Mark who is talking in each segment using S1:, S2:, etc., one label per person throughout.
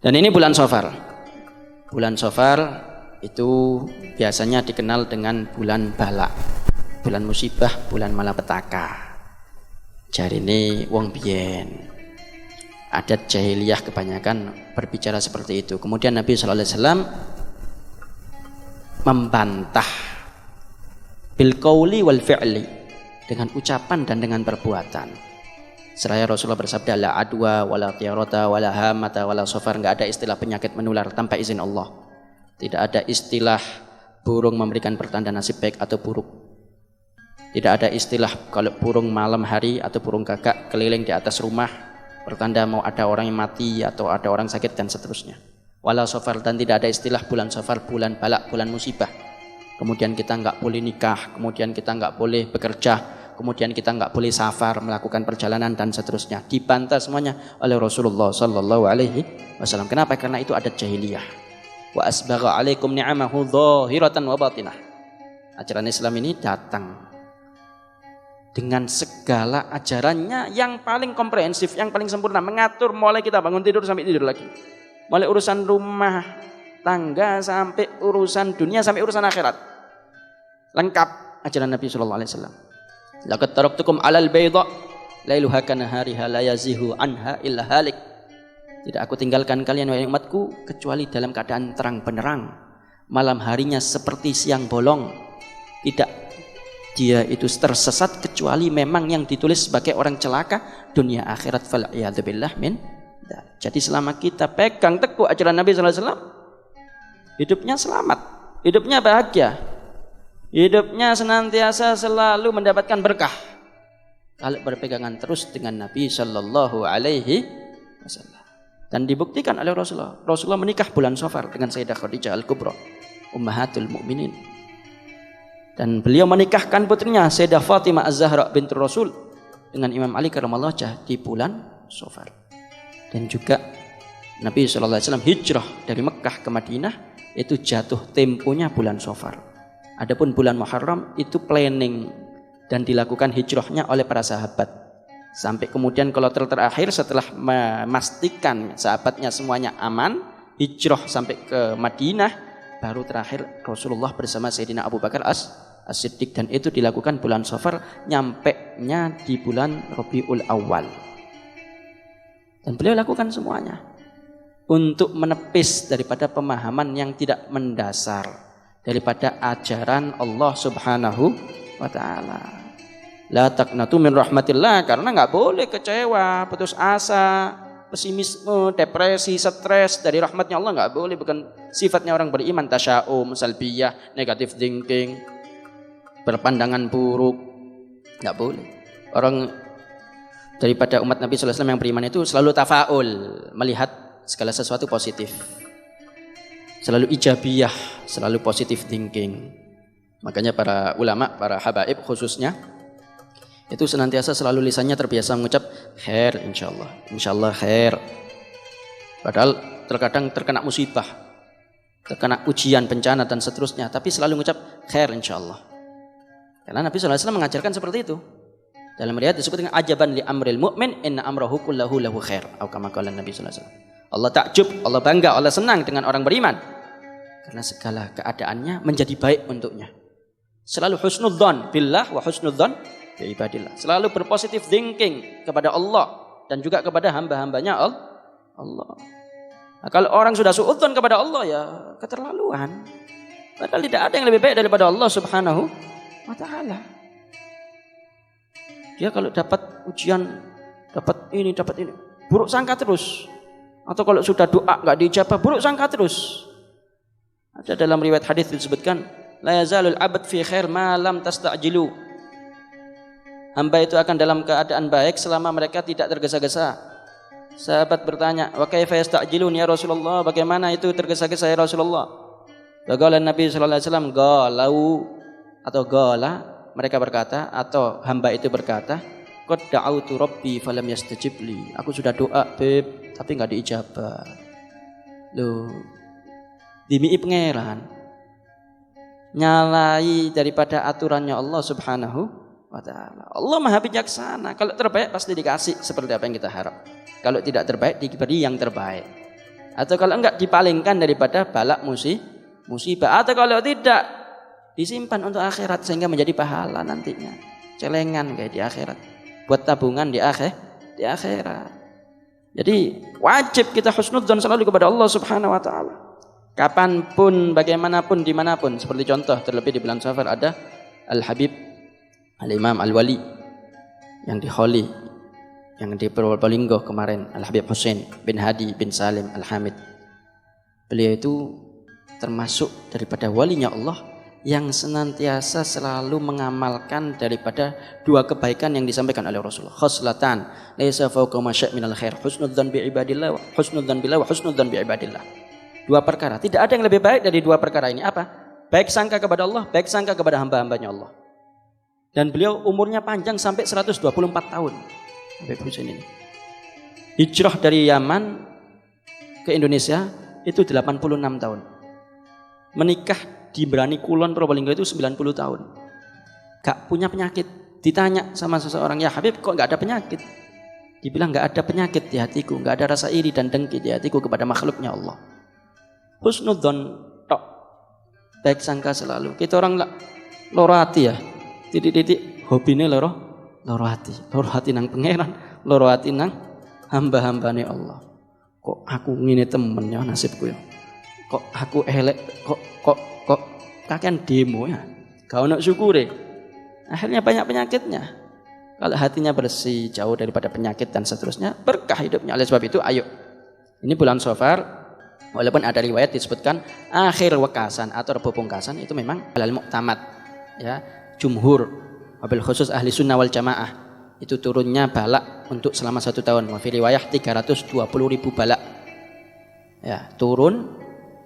S1: Dan ini bulan Safar. Bulan Safar itu biasanya dikenal dengan bulan bala, bulan musibah, bulan malapetaka. Jarine wong biyen, adat jahiliyah kebanyakan berbicara seperti itu. Kemudian Nabi sallallahu alaihi wasallam membantah bil qauli wal fi'li, dengan ucapan dan dengan perbuatan. Seraya Rasulullah bersabda, la adwa wala tiyarata wala hamata wala safar, enggak ada istilah penyakit menular tanpa izin Allah. Tidak ada istilah burung memberikan pertanda nasib baik atau buruk. Tidak ada istilah kalau burung malam hari atau burung gagak keliling di atas rumah pertanda mau ada orang yang mati atau ada orang sakit dan seterusnya. Wala safar, dan tidak ada istilah bulan safar, bulan balak, bulan musibah. Kemudian kita enggak boleh nikah, kemudian kita enggak boleh bekerja, kemudian kita enggak boleh safar, melakukan perjalanan dan seterusnya. Dibantah semuanya oleh Rasulullah sallallahu alaihi wasallam. Kenapa? Karena itu adat jahiliyah. Wa asbagha alaikum ni'amahu dhahiratan wa batinah. Ajaran Islam ini datang dengan segala ajarannya yang paling komprehensif, yang paling sempurna, mengatur mulai kita bangun tidur sampai tidur lagi. Mulai urusan rumah tangga sampai urusan dunia sampai urusan akhirat. Lengkap ajaran Nabi sallallahu alaihi wasallam. Laqad taraktukum 'alal bayda lailuha kanahariha la yazihu anha illa halik. Tidak aku tinggalkan kalian wahai umatku kecuali dalam keadaan terang benderang. Malam harinya seperti siang bolong. Tidak dia itu tersesat kecuali memang yang ditulis sebagai orang celaka dunia akhirat, fal iyadzubillah min. Jadi selama kita pegang teguh ajaran Nabi sallallahu alaihi wasallam, hidupnya selamat, hidupnya bahagia, hidupnya senantiasa selalu mendapatkan berkah kalau berpegangan terus dengan Nabi sallallahu alaihi wasallam. Dan dibuktikan oleh Rasulullah. Rasulullah menikah bulan Safar dengan Sayyidah Khadijah Al-Kubra, Ummahatul Mukminin. Dan beliau menikahkan putrinya Sayyidah Fatimah Az-Zahra bintur Rasul dengan Imam Ali karramallahu wajhah di bulan Safar. Dan juga Nabi sallallahu alaihi wasallam hijrah dari Mekah ke Madinah itu jatuh temponya bulan Safar. Adapun bulan Muharram itu planning dan dilakukan hijrahnya oleh para sahabat. Sampai kemudian kloter terakhir setelah memastikan sahabatnya semuanya aman, hijrah sampai ke Madinah, baru terakhir Rasulullah bersama Sayyidina Abu Bakar As-Siddiq, dan itu dilakukan bulan Safar, nyampenya di bulan Rabiul Awal. Dan beliau lakukan semuanya untuk menepis daripada pemahaman yang tidak mendasar daripada ajaran Allah Subhanahu wa taala. La taqnatu min rahmatillah, karena enggak boleh kecewa, putus asa, pesimisme, depresi, stres dari rahmatnya Allah, enggak boleh, bukan sifatnya orang beriman. Tasya'um, salbiyah, negative thinking, berpandangan buruk, enggak boleh. Orang daripada umat Nabi sallallahu alaihi wasallam yang beriman itu selalu tafaul, melihat segala sesuatu positif. Selalu ijabiyah, selalu positive thinking. Makanya para ulama, para habaib khususnya itu senantiasa selalu lisannya terbiasa mengucap khair, insyaallah khair. Padahal terkadang terkena musibah, terkena ujian, bencana dan seterusnya, tapi selalu mengucap khair insyaallah. Karena Nabi sallallahu alaihi wasallam mengajarkan seperti itu. Dalam riwayat disebut dengan ajaban li amril mu'min inna amrahu kullahu lahu khair. Atau kama qala Nabi sallallahu alaihi wasallam. Allah takjub, Allah bangga, Allah senang dengan orang beriman. Karena segala keadaannya menjadi baik untuknya. Selalu husnudzon billah wa husnudzon bi ibadillah. Selalu berpositif thinking kepada Allah dan juga kepada hamba-hambanya Allah. Nah, kalau orang sudah suudzon kepada Allah ya keterlaluan. Padahal tidak ada yang lebih baik daripada Allah Subhanahu wa taala. Dia kalau dapat ujian, dapat ini, buruk sangka terus. Atau kalau sudah doa enggak dijabah, buruk sangka terus. Ada dalam riwayat hadis disebutkan, la yazalul abad fi khair ma lam tasta'jilu. Hamba itu akan dalam keadaan baik selama mereka tidak tergesa-gesa. Sahabat bertanya, wa kaifa yasta'jilun ya Rasulullah? Bagaimana itu tergesa-gesa ya Rasulullah? Qala Nabi sallallahu alaihi wasallam, galau atau gala, mereka berkata atau hamba itu berkata, qad da'autu rabbi falam yastajib li. Aku sudah doa, Beb, tapi enggak diijabah. Loh, dimi pangeran. Nyalai daripada aturannya Allah Subhanahu wa ta'ala. Allah Maha bijaksana. Kalau terbaik pasti dikasih seperti apa yang kita harap. Kalau tidak terbaik diberi yang terbaik. Atau kalau enggak dipalingkan daripada balak musibah. Atau kalau tidak disimpan untuk akhirat sehingga menjadi pahala nantinya. Celengan kayak di akhirat. Buat tabungan di akhirat. Jadi wajib kita husnudzon selalu kepada Allah Subhanahu wa taala. Kapanpun, bagaimanapun, dimanapun. Seperti contoh terlebih di bulan Safar ada Al-Habib Al-Imam Al-Wali yang di Kholi, yang di Purwolinggo kemarin, Al-Habib Hussein bin Hadi bin Salim Al-Hamid. Beliau itu termasuk daripada walinya Allah yang senantiasa selalu mengamalkan daripada dua kebaikan yang disampaikan oleh Rasulullah. Khoslatan laisa fawqa ma sya' minal khair, husnudzan bi ibadillah wa husnudzan billah wa husnudzan bi ibadillah. Dua perkara, tidak ada yang lebih baik dari dua perkara ini. Apa? Baik sangka kepada Allah, baik sangka kepada hamba-hambanya Allah. Dan beliau umurnya panjang sampai 124 tahun. Habib Hussein ini. Hijrah dari Yaman ke Indonesia itu 86 tahun. Menikah di Brani Kulon Purwolinggo itu 90 tahun. Gak punya penyakit. Ditanya sama seseorang, ya Habib kok gak ada penyakit? Dibilang gak ada penyakit di hatiku, gak ada rasa iri dan dengki di hatiku kepada makhluknya Allah. Husnudzon tok, baik sangka selalu. Kita orang loro hati ya, titik-titik hobine loro hati nang pangeran, loro hati nang hamba-hambane Allah. Kok aku ngene temen ya nasibku ya. Kok aku elek, kok kakean demo ya. Gak ono syukure. Akhirnya banyak penyakitnya. Kalau hatinya bersih, jauh daripada penyakit dan seterusnya, berkah hidupnya. Oleh sebab itu, ayo. Ini bulan Safar, walaupun ada riwayat disebutkan akhir wekasan atau rebo pungkasan itu memang halal muktamad. Ya, jumhur, wabil khusus ahli sunnah wal jamaah itu turunnya balak untuk selama 1 tahun. Wa fi riwayah 320.000 balak. Ya, turun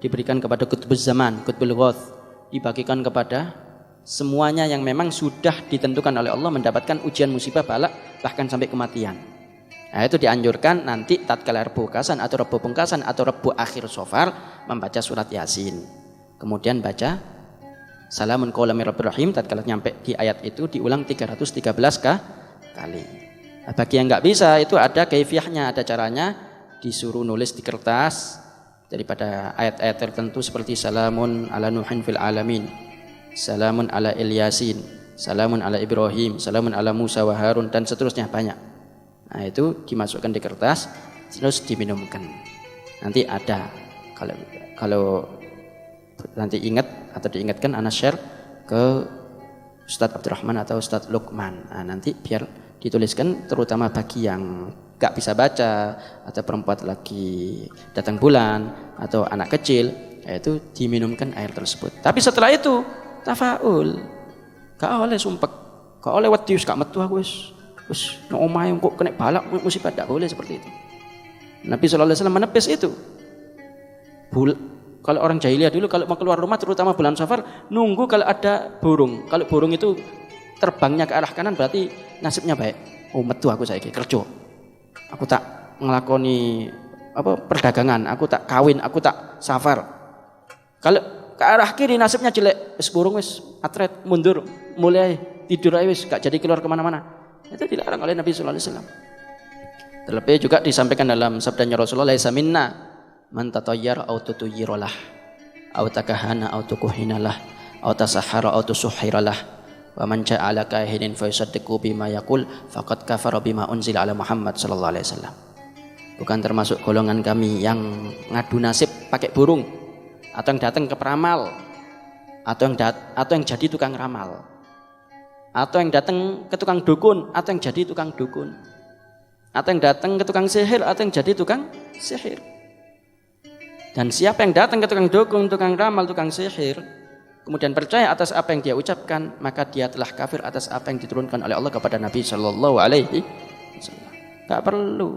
S1: diberikan kepada kutbuz zaman, kutbul ghath, dibagikan kepada semuanya yang memang sudah ditentukan oleh Allah mendapatkan ujian musibah balak bahkan sampai kematian. Nah, itu dianjurkan nanti tatkala rebo pungkasan atau rebo akhir Safar membaca surat Yasin. Kemudian baca Salamun qaulan mir rabbir rahim, tatkala nyampe di ayat itu diulang 313 kali. Nah, bagi yang enggak bisa itu ada kaifiyahnya, ada caranya, disuruh nulis di kertas daripada ayat-ayat tertentu seperti salamun ala nuhin fil alamin, salamun ala Ilyasin, salamun ala Ibrahim, salamun ala Musa wa Harun dan seterusnya banyak. Nah, itu dimasukkan di kertas terus diminumkan. Nanti ada kalau nanti ingat atau diingatkan ana share ke Ustadz Abdurrahman atau Ustadz Lukman. Nah, nanti biar dituliskan terutama bagi yang gak bisa baca atau perempuan lagi datang bulan atau anak kecil, yaitu diminumkan air tersebut. Tapi setelah itu tafaul, gak oleh sumpek, gak oleh wedi gak metu aku wis nang omahe kok kena balak musibah, gak boleh seperti itu. Nabi sallallahu alaihi wasallam menepis itu. Kalau orang jahiliyah dulu kalau mau keluar rumah terutama bulan Safar nunggu kalau ada burung. Kalau burung itu terbangnya ke arah kanan berarti nasibnya baik. Oh metu aku saiki kerja. Aku tak ngelakoni perdagangan, aku tak kawin, aku tak safar. Kalau ke arah kiri nasibnya jelek, wis burung wis atret mundur, mulai tidur aja wis gak jadi keluar kemana-mana. Itu dilarang oleh Nabi sallallahu alaihi wasallam. Terlebih juga disampaikan dalam sabdanya Rasulullah, laisa minna man tatayyara aw tutuyyirolah aw takahana aw tukuhinalah aw tasahhara aw tusuhhiralah wa man ja'ala kahinin fa yusaddiqu bima yaqul faqad kafara bima unzila ala Muhammad sallallahu alaihi wasallam. Bukan termasuk golongan kami yang ngadu nasib pakai burung atau yang datang ke peramal atau yang jadi tukang ramal atau yang datang ke tukang dukun atau yang jadi tukang dukun atau yang datang ke tukang sihir atau yang jadi tukang sihir. Dan siapa yang datang ke tukang dukun, tukang ramal, tukang sihir kemudian percaya atas apa yang dia ucapkan, maka dia telah kafir atas apa yang diturunkan oleh Allah kepada Nabi sallallahu alaihi wasallam. Enggak perlu